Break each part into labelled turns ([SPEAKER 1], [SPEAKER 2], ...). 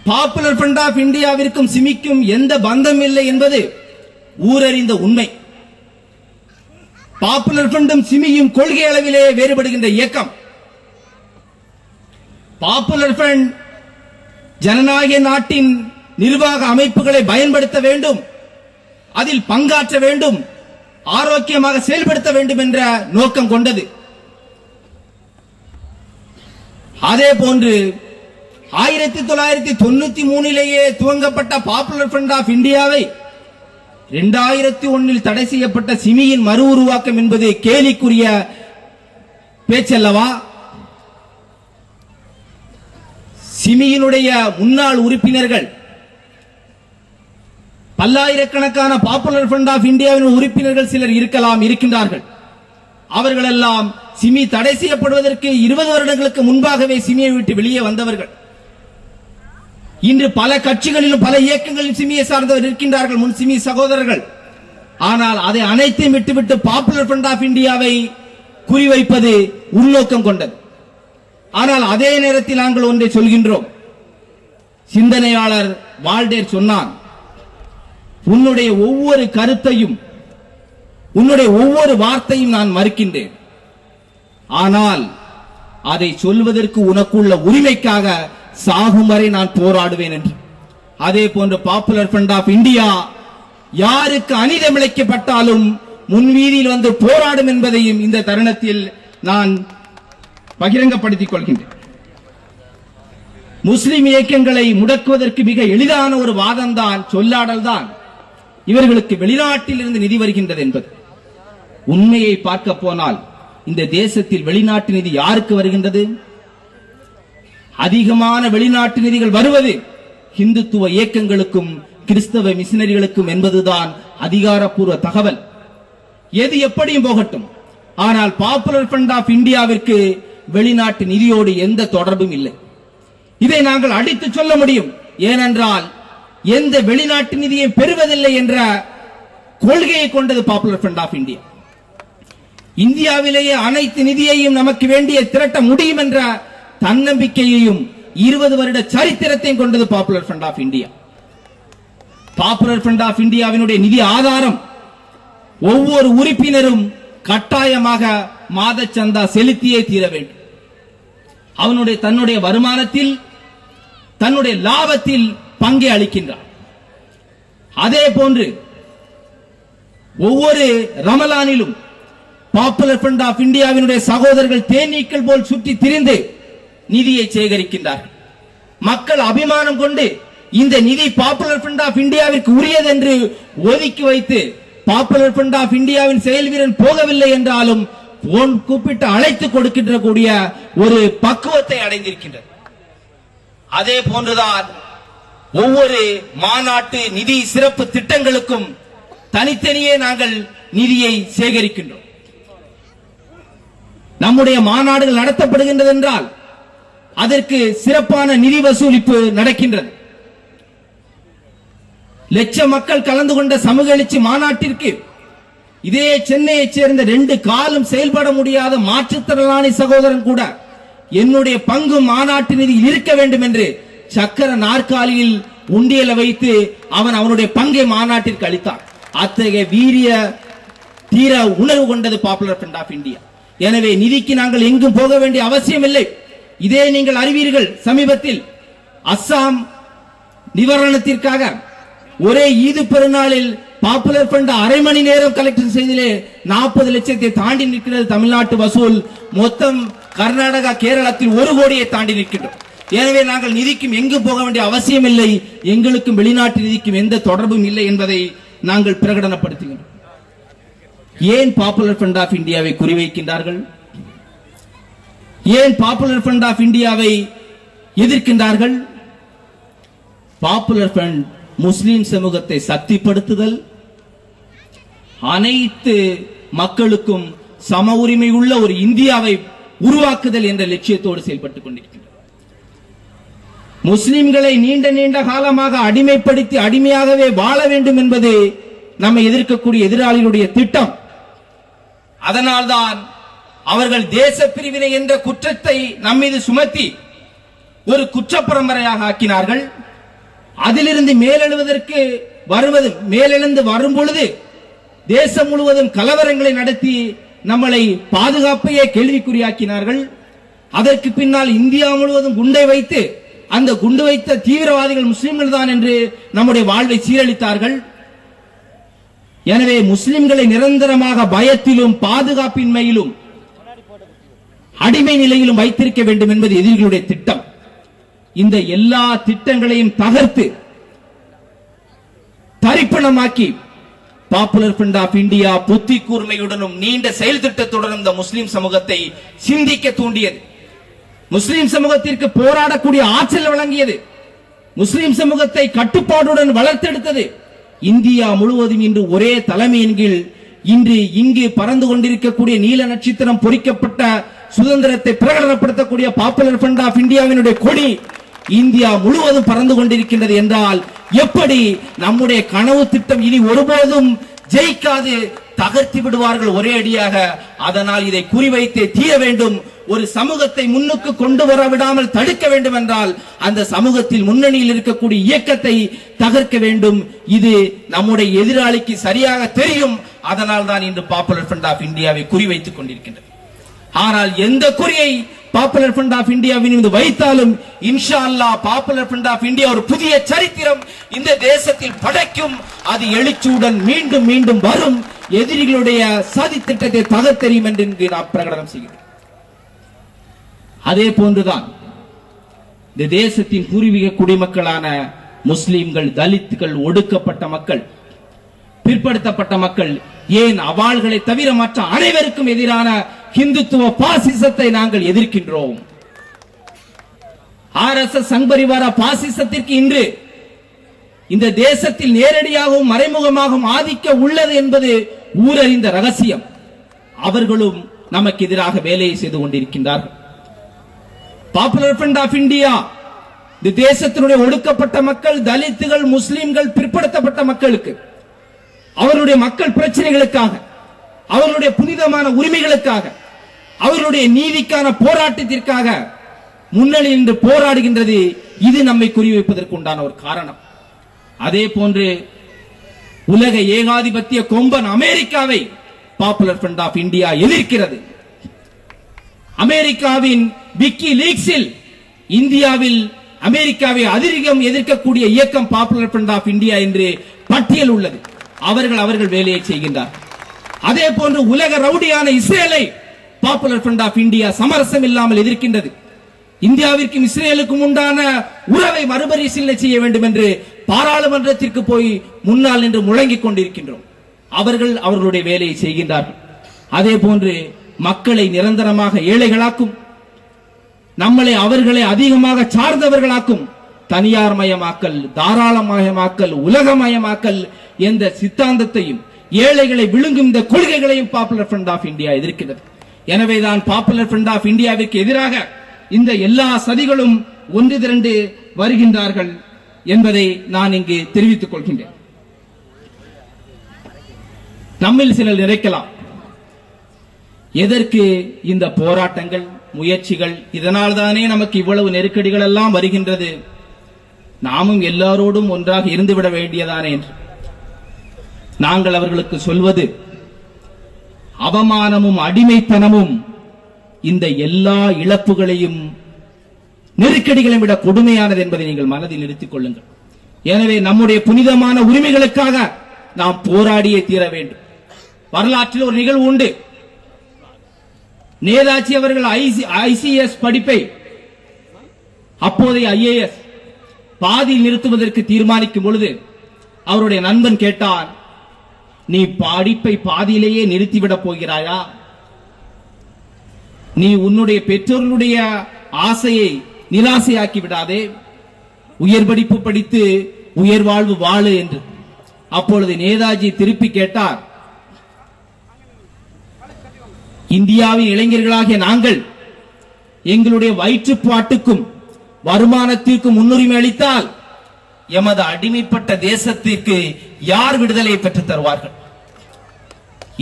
[SPEAKER 1] Popular front of இந்தியாவிற்கும் சிமிக்கும் எந்த பந்தம் இல்லை என்பது ஊரறிந்த உண்மை. பாப்புலர் ஃப்ரண்டும் சிமியும் கொள்கை அளவிலே வேறுபடுகின்ற இயக்கம். பாப்புலர் ஃப்ரண்ட் ஜனநாயக நாட்டின் நிர்வாக அமைப்புகளை பயன்படுத்த வேண்டும், அதில் பங்காற்ற வேண்டும், ஆரோக்கியமாக செயல்படுத்த வேண்டும் என்ற நோக்கம் கொண்டது. அதே போன்று 1993 துவங்கப்பட்ட பாப்புலர் ஃப்ரண்ட் ஆஃப் இந்தியாவை 2001 தடை செய்யப்பட்ட சிமியின் மறு உருவாக்கம் என்பது கேலிக்குரிய பேச்சல்லவா? சிமியினுடைய முன்னாள் உறுப்பினர்கள் பல்லாயிரக்கணக்கான பாப்புலர் ஃப்ரண்ட் ஆஃப் இந்தியாவின் உறுப்பினர்கள் சிலர் இருக்கின்றார்கள். அவர்களெல்லாம் சிமி தடை செய்யப்படுவதற்கு 20 வருடங்களுக்கு முன்பாகவே சிமியை விட்டு வெளியே வந்தவர்கள். இன்று பல கட்சிகளிலும் பல இயக்கங்களிலும் சிமியை சார்ந்தவர் இருக்கின்றார்கள், முன் சிமி சகோதரர்கள். ஆனால் அதை அனைத்தையும் விட்டுவிட்டு பாப்புலர் ஃப்ரண்ட் ஆஃப் இந்தியாவை குறிவைப்பது உள்நோக்கம் கொண்டது. ஆனால் அதே நேரத்தில் நாங்கள் ஒன்றை சொல்கின்றோம். சிந்தனையாளர் வால்டேர் சொன்னான், உன்னுடைய ஒவ்வொரு கருத்தையும் உன்னுடைய ஒவ்வொரு வார்த்தையும் நான் மறுக்கின்றேன், ஆனால் அதை சொல்வதற்கு உனக்குள்ள உரிமைக்காக சாகும் வரை நான் போராடுவேன் என்று. அதே போன்று பாப்புலர் ஃப்ரண்ட் ஆஃப் இந்தியா யாருக்கு அநீதம் இழைக்கப்பட்டாலும் முன்வீதியில் வந்து போராடும் என்பதையும் இந்த தருணத்தில் நான் பகிரங்கப்படுத்திக் கொள்கின்றேன். முஸ்லிம் இயக்கங்களை முடக்குவதற்கு மிக எளிதான ஒரு வாதம் தான், சொல்லாடல் தான், இவர்களுக்கு வெளிநாட்டில் இருந்து நிதி வருகின்றது என்பது. உண்மையை பார்க்க போனால் இந்த தேசத்தில் வெளிநாட்டு நிதி யாருக்கு வருகின்றது? அதிகமான வெளிநாட்டு நிதிகள் வருவது இந்துத்துவ இயக்கங்களுக்கும் கிறிஸ்தவ மிஷனரிகளுக்கும் என்பதுதான் அதிகாரப்பூர்வ தகவல். எது எப்படியும் போகட்டும், ஆனால் பாப்புலர் ஃப்ரண்ட் ஆஃப் இந்தியாவிற்கு வெளிநாட்டு நிதியோடு எந்த தொடர்பும் இல்லை. இதை நாங்கள் அடித்து சொல்ல முடியும். ஏனென்றால் எந்த வெளிநாட்டு நிதியை பெறுவதில்லை என்ற கொள்கையை கொண்டது பாப்புலர் ஃப்ரண்ட் ஆஃப் இந்தியா. இந்தியாவிலேயே அனைத்து நிதியையும் நமக்கு வேண்டிய திரட்ட முடியும் என்ற தன்னம்பிக்கையையும் 20 வருட சரித்திரத்தையும் கொண்டது popular front of India. Popular front of இந்தியாவினுடைய நிதி ஆதாரம் ஒவ்வொரு உறுப்பினரும் கட்டாயமாக மாத சந்தா செலுத்தியே தீர வேண்டும். அவனுடைய தன்னுடைய வருமானத்தில் தன்னுடைய லாபத்தில் பங்கை அளிக்கின்றார். அதே போன்று ஒவ்வொரு ரமலானிலும் பாப்புலர் ஃப்ரண்ட் ஆஃப் இந்தியாவினுடைய சகோதரர்கள் தேனீக்கள் போல் சுற்றி திரிந்து நிதியை சேகரிக்கின்றார்கள். மக்கள் அபிமானம் கொண்டு இந்த நிதி பாப்புலர் ஃப்ரண்ட் ஆஃப் இந்தியாவிற்கு உரியது என்று ஒதுக்கி வைத்து பாப்புலர் ஃப்ரண்ட் ஆஃப் இந்தியாவின் செயல் வீரன் போகவில்லை என்றாலும் போன் கூப்பிட்டு அழைத்து கொடுக்கின்ற கூடிய ஒரு பக்குவத்தை அடைந்திருக்கின்றது. அதே போன்றுதான் ஒவ்வொரு மாநாட்டு நிதி சிறப்பு திட்டங்களுக்கும் தனித்தனியே நாங்கள் நிதியை சேகரிக்கின்றோம். நம்முடைய மாநாடுகள் நடத்தப்படுகின்றது என்றால் அதற்கு சிறப்பான நிதி வசூலிப்பு நடக்கின்றது. லட்ச மக்கள் கலந்து கொண்ட சமூக எழுச்சி மாநாட்டிற்கு இதே சென்னையைச் சேர்ந்த 2 காலும் செயல்பட முடியாத மாற்றுத்திறனாளி சகோதரன் கூட என்னுடைய பங்கு மாநாட்டு நிதியில் இருக்க வேண்டும் என்று சக்கர நாற்காலியில் உண்டியலை வைத்து அவனுடைய பங்கை மாநாட்டிற்கு அளித்தார். அத்தகைய வீரிய தீர உணர்வு கொண்டது பாப்புலர் ஃப்ரண்ட் ஆஃப் இந்தியா. எனவே நிதிக்கு நாங்கள் எங்கும் போக வேண்டிய அவசியம் இல்லை. இதே நீங்கள் அறிவீர்கள், சமீபத்தில் அஸ்ஸாம் நிவாரணத்திற்காக ஒரே ஈது பெருநாளில் பாப்புலர் ஃப்ரண்ட் அரை மணி நேரம் கலெக்ஷன் செய்ததிலே 40 லட்சத்தை தாண்டி நிற்கிறது தமிழ்நாட்டு வசூல். மொத்தம் கர்நாடகா கேரளத்தில் 1 கோடியை தாண்டி நிற்கின்றோம். எனவே நாங்கள் நிதிக்கும் எங்கு போக வேண்டிய அவசியம் இல்லை, எங்களுக்கும் வெளிநாட்டு நிதிக்கும் எந்த தொடர்பும் இல்லை என்பதை நாங்கள் பிரகடனப்படுத்துகிறோம். ஏன் பாப்புலர் ஃப்ரண்ட் ஆஃப் இந்தியாவை குறிவைக்கின்றார்கள்? ஏன் பாப்புலர் ஃப்ரண்ட் ஆஃப் இந்தியாவை எதிர்க்கின்றார்கள்? பாப்புலர் ஃப்ரண்ட் முஸ்லிம் சமூகத்தை சக்திப்படுத்துதல், அனைத்து மக்களுக்கும் சம உரிமை உள்ள ஒரு இந்தியாவை உருவாக்குதல் என்ற லட்சியத்தோடு செயல்பட்டுக் கொண்டிருக்கின்றனர். முஸ்லிம்களை நீண்ட நீண்ட காலமாக அடிமைப்படுத்தி அடிமையாகவே வாழ வேண்டும் என்பது நம்மை எதிர்க்கக்கூடிய எதிராளிகளுடைய திட்டம். அதனால்தான் அவர்கள் தேச பிரிவினை என்ற குற்றத்தை நம்மீது சுமத்தி ஒரு குற்ற பரம்பரையாக ஆக்கினார்கள். அதிலிருந்து மேலெழுந்து வரும் பொழுது தேசம் முழுவதும் கலவரங்களை நடத்தி நம்மளை பாதுகாப்பையே கேள்விக்குறியாக்கினார்கள். அதற்கு பின்னால் இந்தியா முழுவதும் குண்டை வைத்து அந்த குண்டு வைத்த தீவிரவாதிகள் முஸ்லிம்கள் தான் என்று நம்முடைய வாழ்வை சீரழித்தார்கள். எனவே முஸ்லிம்களை நிரந்தரமாக பயத்திலும் பாதுகாப்பின்மையிலும் அடிமை நிலையிலும் வைத்திருக்க வேண்டும் என்பது எதிரிகளுடைய திட்டம். இந்த எல்லா திட்டங்களையும் தகர்த்து தரிப்பணமாக்கி பாப்புலர் ஃப்ரண்ட் ஆஃப் இந்தியா புத்தி கூர்மையுடனும் நீண்ட செயல் திட்டத்துடனும் இந்த முஸ்லிம் சமூகத்தை சிந்திக்க தூண்டியது. முஸ்லிம் சமூகத்திற்கு போராடக்கூடிய ஆற்றல் வழங்கியது. முஸ்லிம் சமூகத்தை கட்டுப்பாடுடன் வளர்த்தெடுத்தது. இந்தியா முழுவதும் இன்று ஒரே தலைமையின் கீழ் இன்று இங்கு பறந்து கொண்டிருக்கக்கூடிய நீல நட்சத்திரம் பொறிக்கப்பட்ட சுதந்திரத்தை பிரகடனப்படுத்தக்கூடிய பாப்புலர் ஃப்ரண்ட் ஆஃப் இந்தியாவினுடைய கொடி இந்தியா முழுவதும் பறந்து கொண்டிருக்கின்றது என்றால் எப்படி நம்முடைய கனவு திட்டம் இனி ஒருபோதும் ஜெயிக்காது, தகர்த்து விடுவார்கள் ஒரே அடியாக. அதனால் இதை குறிவைத்தே தீர வேண்டும். ஒரு சமூகத்தை முன்னுக்கு கொண்டு வர விடாமல் தடுக்க வேண்டும் என்றால் அந்த சமூகத்தில் முன்னணியில் இருக்கக்கூடிய இயக்கத்தை தகர்க்க வேண்டும். இது நம்முடைய எதிராளிக்கு சரியாக தெரியும். அதனால் தான் இன்று பாப்புலர் ஃப்ரண்ட் ஆஃப் இந்தியாவை குறிவைத்துக் கொண்டிருக்கின்றது. ஆனால் எந்த குறியை பாப்புலர் ஃப்ரண்ட் ஆஃப் இந்தியாவின் மீது வைத்தாலும் இன்ஷா அல்லாஹ் பாப்புலர் ஃப்ரண்ட் ஆஃப் இந்தியா ஒரு புதிய சரித்திரம் இந்த தேசத்தில் படைக்கும். அது எழுச்சியுடன் மீண்டும் மீண்டும் வரும். எதிரிகளுடைய சதி திட்டத்தை தகர்த்தெறியும் என்று நாம் பிரகடனம் செய்கிறோம். அதே போன்றுதான் இந்த தேசத்தின் பூர்வீக குடிமக்களான முஸ்லிம்கள், தலித்துகள், ஒடுக்கப்பட்ட மக்கள், பிற்படுத்தப்பட்ட மக்கள், ஏன் அவாள்களை தவிர மற்ற அனைவருக்கும் எதிரான ஹிந்துத்துவ பாசிசத்தை நாங்கள் எதிர்க்கின்றோம். ஆர்எஸ்எஸ் சங்பரிவார பாசிசத்திற்கு இன்று இந்த தேசத்தில் நேரடியாகவும் மறைமுகமாகவும் ஆதிக்க உள்ளது என்பது ஊரறிந்த ரகசியம். அவர்களும் நமக்கு எதிராக வேலையை செய்து கொண்டிருக்கின்றார்கள். பாப்புலர் ஃப்ரண்ட் ஆஃப் இந்தியா இந்த தேசத்தினுடைய ஒடுக்கப்பட்ட மக்கள், தலித்துகள், முஸ்லிம்கள், பிற்படுத்தப்பட்ட மக்களுக்கு அவருடைய மக்கள் பிரச்சனைகளுக்காக, அவர்களுடைய புனிதமான உரிமைகளுக்காக, அவர்களுடைய நீதிக்கான போராட்டத்திற்காக முன்னணி நின்று போராடுகின்றது. இது நம்மை குறிவைப்பதற்கு உண்டான ஒரு காரணம். அதே போன்று உலக ஏகாதிபத்திய கொம்பன் அமெரிக்காவை பாப்புலர் ஃப்ரண்ட் ஆஃப் இந்தியா எதிர்க்கிறது. அமெரிக்காவின் விக்கி லீக்ஸில் இந்தியாவில் அமெரிக்காவை அதிகம் எதிர்க்கக்கூடிய இயக்கம் பாப்புலர் ஃப்ரண்ட் ஆஃப் இந்தியா என்று பட்டியல் உள்ளது. அவர்கள் வேலையை செய்கின்றார். அதே போன்று உலக ரவுடியான இஸ்ரேலை பாப்புலர் ஃப்ரண்ட் ஆஃப் இந்தியா சமரசம் இல்லாமல் எதிர்க்கின்றது. இந்தியாவிற்கும் இஸ்ரேலுக்கும் உண்டான உறவை மறுபரிசீலனை செய்ய வேண்டும் என்று பாராளுமன்றத்திற்கு போய் முன்னால் நின்று முழங்கிக் கொண்டிருக்கின்றோம். அவர்களுடைய வேலையை செய்கின்றார்கள். அதே போன்று மக்களை நிரந்தரமாக ஏழைகளாக்கும், நம்மளை அவர்களை அதிகமாக சார்ந்தவர்களாக்கும் தனியார் மயமாக்கல், தாராளமயமாக்கல், உலகமயமாக்கல் என்ற சித்தாந்தத்தையும் ஏழைகளை விழுங்கும் இந்த கொள்கைகளையும் பாப்புலர் ஃப்ரண்ட் ஆஃப் இந்தியா எதிர்க்கிறது. எனவேதான் பாப்புலர் ஃப்ரண்ட் ஆஃப் இந்தியாவிற்கு எதிராக இந்த எல்லா சதிகளும் ஒன்று திரண்டு வருகின்றார்கள் என்பதை நான் இங்கு தெரிவித்துக் கொள்கின்றேன். நம்மில் சிலர் நினைக்கலாம், எதற்கு இந்த போராட்டங்கள், முயற்சிகள், இதனால் தானே நமக்கு இவ்வளவு நெருக்கடிகள் எல்லாம் வருகின்றது, நாமும் எல்லாரோடும் ஒன்றாக இருந்துவிட வேண்டியதானே என்று. நாங்கள் அவர்களுக்கு சொல்வது, அவமானமும் அடிமைத்தனமும் இந்த எல்லா இழப்புகளையும் நெருக்கடிகளையும் விட கொடுமையானது என்பதை நீங்கள் மனதில் நிறுத்திக் கொள்ளுங்கள். எனவே நம்முடைய புனிதமான உரிமைகளுக்காக நாம் போராடியே தீர வேண்டும். வரலாற்றில் ஒரு நிகழ்வு உண்டு. நேதாஜி அவர்கள் ஐசிஎஸ் படிப்பை, அப்போதைய ஐஏஎஸ் பாதியில் நிறுத்துவதற்கு தீர்மானிக்கும் பொழுது அவருடைய நண்பன் கேட்டான், நீ படிப்பை பாதியிலேயே நிறுத்திவிடப் போகிறாயா? நீ உன்னுடைய பெற்றோர்களுடைய ஆசையை நிராசையாக்கி விடாதே, உயர் படிப்பு படித்து உயர் வாழ்வு வாழு என்று. அப்பொழுது நேதாஜி திருப்பி கேட்டார், இந்தியாவின் இளைஞர்களாகிய நாங்கள் எங்களுடைய வயிற்றுப்பாட்டுக்கும் வருமானத்திற்கும் முன்னுரிமை அளித்தால் எமது அடிமைப்பட்ட தேசத்திற்கு யார் விடுதலை பெற்றுத் தருவார்கள்?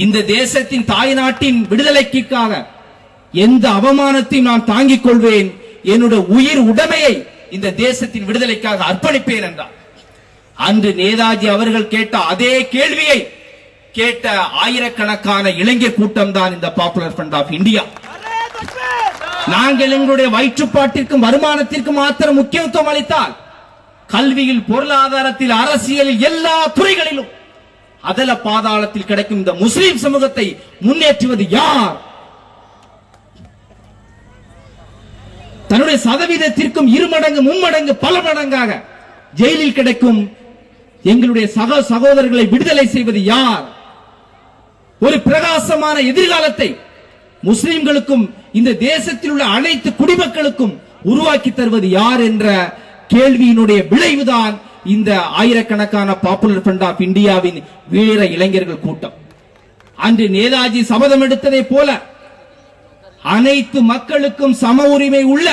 [SPEAKER 1] இந்த தேசத்தின் தாய் நாட்டின் விடுதலைக்காக எந்த அவமானத்தையும் நான் தாங்கிக் கொள்வேன், என்னுடைய உயிர் உடைமையை இந்த தேசத்தின் விடுதலைக்காக அர்ப்பணிப்பேன் என்றார். அன்று நேதாஜி அவர்கள் கேட்ட அதே கேள்வியை கேட்ட ஆயிரக்கணக்கான இளைஞர் கூட்டம் தான் இந்த பாப்புலர் ஃப்ரண்ட் ஆஃப் இந்தியா. நாங்கள் எங்களுடைய வயிற்றுப்பாட்டிற்கும் வருமானத்திற்கும் மாத்திரம் முக்கியத்துவம் அளித்தால் கல்வியில், பொருளாதாரத்தில், அரசியலில், எல்லா துறைகளிலும் அதல பாதாளத்தில் கிடைக்கும் இந்த முஸ்லிம் சமூகத்தை முன்னேற்றுவது யார்? தன்னுடைய சதவீதத்திற்கும் 2 மடங்கு 3 மடங்கு பல மடங்காக ஜெயிலில் கிடைக்கும் எங்களுடைய சகோதரர்களை விடுதலை செய்வது யார்? ஒரு பிரகாசமான எதிர்காலத்தை முஸ்லிம்களுக்கும் இந்த தேசத்தில் உள்ள அனைத்து குடிமக்களுக்கும் உருவாக்கி தருவது யார் என்ற கேள்வியினுடைய விளைவுதான் இந்த ஆயிரக்கணக்கான பாப்புலர் ஃப்ரண்ட் ஆஃப் இந்தியாவின் வீர இளைஞர்கள் கூட்டம். அன்று நேதாஜி சபதம் எடுத்ததை போல அனைத்து மக்களுக்கும் சம உரிமை உள்ள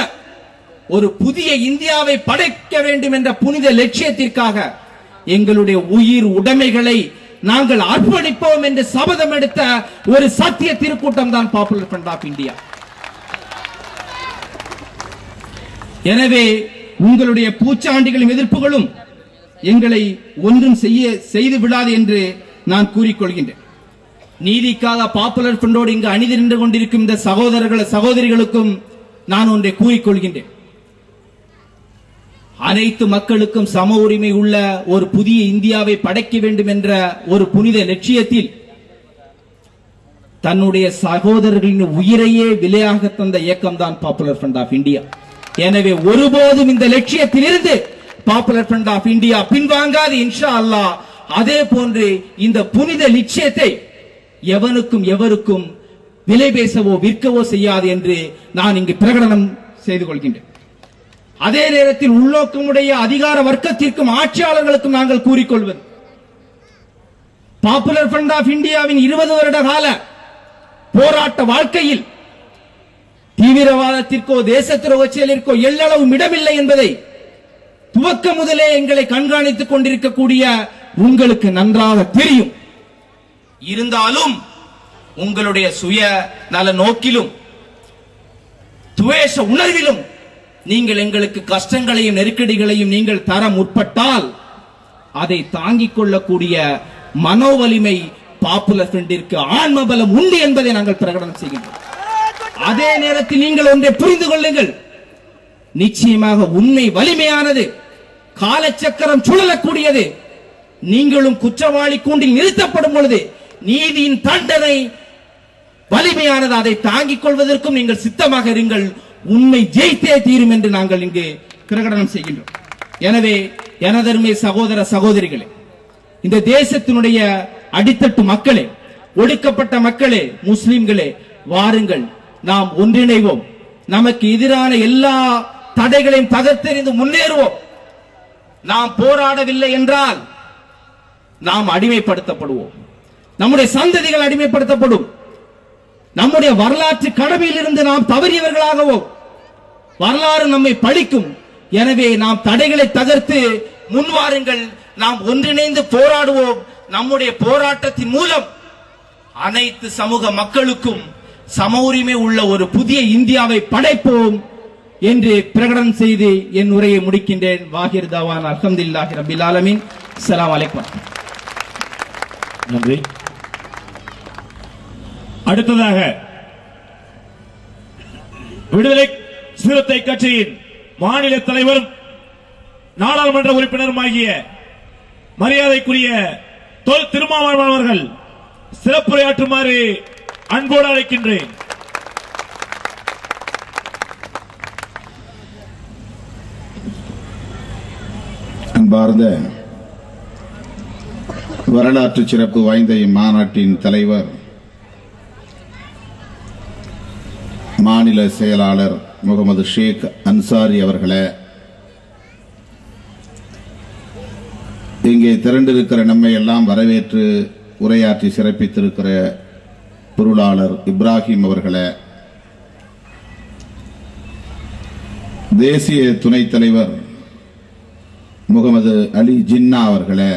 [SPEAKER 1] ஒரு புதிய இந்தியாவை படைக்க வேண்டும் என்ற புனித லட்சியத்திற்காக எங்களுடைய உயிர் உடைமைகளை நாங்கள் அர்ப்பணிப்போம் என்று சபதம் எடுத்த ஒரு சத்திய திருக்கூட்டம் தான் பாப்புலர் ஃப்ரண்ட் ஆஃப் இந்தியா. எனவே உங்களுடைய பூச்சாண்டிகளும் எதிர்ப்புகளும் எங்களை ஒன்றும் செய்து விடாது என்று நான் கூறிக்கொள்கின்றேன். நீதிக்காக பாப்புலர் ஃப்ரண்டோடு இங்கு அணிதி நின்று கொண்டிருக்கும் இந்த சகோதரிகளுக்கும் நான் ஒன்றை கூறிக்கொள்கின்றேன். அனைத்து மக்களுக்கும் சம உரிமை உள்ள ஒரு புதிய இந்தியாவை படைக்க வேண்டும் என்ற ஒரு புனித லட்சியத்தில் தன்னுடைய சகோதரர்களின் உயிரையே விலையாக தந்த இயக்கம் தான் பாப்புலர் ஃப்ரண்ட் ஆஃப் இந்தியா. எனவே ஒருபோதும் இந்த லட்சியத்தில் இருந்து பாப்புலர் ஃப்ரண்ட் ஆஃப் இந்தியா பின்வாங்காது இன்ஷா அல்லாஹ். அதே போன்று இந்த புனித லட்சியத்தை எவருக்கும் விலை பேசவோ விற்கவோ செய்யாது என்று நான் இங்கு பிரகடனம் செய்து கொள்கின்றேன். அதே நேரத்தில் உள்நோக்கமுடைய அதிகார வர்க்கத்திற்கும் ஆட்சியாளர்களுக்கும் நாங்கள் கூறிக்கொள்வது, பாப்புலர் ஃப்ரண்ட் ஆஃப் இந்தியாவின் 20 வருட கால போராட்ட வாழ்க்கையில் தீவிரவாதத்திற்கோ தேச துரோக செயலிற்கோ எல்லளவும் இடமில்லை என்பதை துவக்க முதலே எங்களை கண்காணித்துக் கொண்டிருக்கக்கூடிய உங்களுக்கு நன்றாக தெரியும். இருந்தாலும் உங்களுடைய சுய நல நோக்கிலும் துவேஷ உணர்விலும் நீங்கள் எங்களுக்கு கஷ்டங்களையும் நெருக்கடிகளையும் நீங்கள் தர முற்பட்டால் அதை தாங்கிக் கொள்ளக்கூடிய மனோவலிமை பாப்புலர் ஃப்ரண்டிற்கு ஆன்மபலம் உண்டு என்பதை நாங்கள் பிரகடனம் செய்கின்றோம். அதே நேரத்தில் நீங்கள் ஒன்றை புரிந்து கொள்ளுங்கள், நிச்சயமாக உண்மை வலிமையானது, காலச்சக்கரம் சுழலக்கூடியது. நீங்களும் குற்றவாளி கூண்டில் நிறுத்தப்படும் பொழுது நீதியின் தண்டனை வலிமையானது. அதை தாங்கிக் கொள்வதற்கும் நீங்கள் சித்தமாக இருங்கள். உண்மை ஜெயித்தே தீரும் என்று நாங்கள் இங்கு பிரகடனம் செய்கின்றோம். எனவே எனதருமை சகோதர சகோதரிகளே, இந்த தேசத்தினுடைய அடித்தட்டு மக்களே, ஒடுக்கப்பட்ட மக்களே, முஸ்லிம்களே, வாருங்கள் நாம் ஒன்றிணைவோம். நமக்கு எதிரான எல்லா தடைகளையும் தகர்த்தெறிந்து முன்னேறுவோம். நாம் போராடவில்லை என்றால் நாம் அடிமைப்படுத்தப்படுவோம். நம்முடைய சந்ததிகள் அடிமைப்படுத்தப்படும். நம்முடைய வரலாற்று கடமையில் இருந்து நாம் தவறியவர்களாகவோ வரலாறு நம்மை பழிக்கும். எனவே நாம் தடைகளை தகர்த்து முன்வாருங்கள். நாம் ஒன்றிணைந்து போராடுவோம். நம்முடைய போராட்டத்தின் மூலம் அனைத்து சமூக மக்களுக்கும் சம உரிமை உள்ள ஒரு புதிய இந்தியாவை படைப்போம் என்று பிரகடனம் செய்து என் உரையை முடிக்கின்றேன். வாஹிர் தாவான் அல்ஹம்துலில்லாஹி ரப்பில் ஆலமீன். அஸ்ஸலாமு அலைக்கும்.
[SPEAKER 2] நன்றி. அடுத்ததாக விடுதலை சிறுத்தை கட்சியின் மாநில தலைவரும் நாடாளுமன்ற உறுப்பினருமாகிய மரியாதைக்குரிய தொல் திருமாவளவன் அவர்கள் சிறப்புரையாற்றுமாறு அன்போடு அழைக்கின்றேன்.
[SPEAKER 3] அன்பார்ந்த வரலாற்று சிறப்பு வாய்ந்த இம்மாநாட்டின் தலைவர், மாநில செயலாளர் முகமது ஷேக் அன்சாரி அவர்களே, இங்கே திரண்டிருக்கிற நம்மை எல்லாம் வரவேற்று உரையாற்றி சிறப்பித்திருக்கிற பொருளாளர் இப்ராஹிம் அவர்களே, தேசிய துணைத் தலைவர் முகமது அலி ஜின்னா அவர்களே,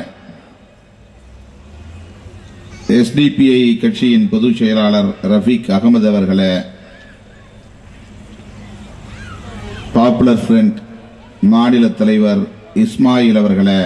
[SPEAKER 3] எஸ்டிபிஐ கட்சியின் பொதுச் செயலாளர் ரஃபீக் அகமது அவர்களே, பாப்புலர் ஃப்ரண்ட் மாநில தலைவர் இஸ்மாயில் அவர்களே,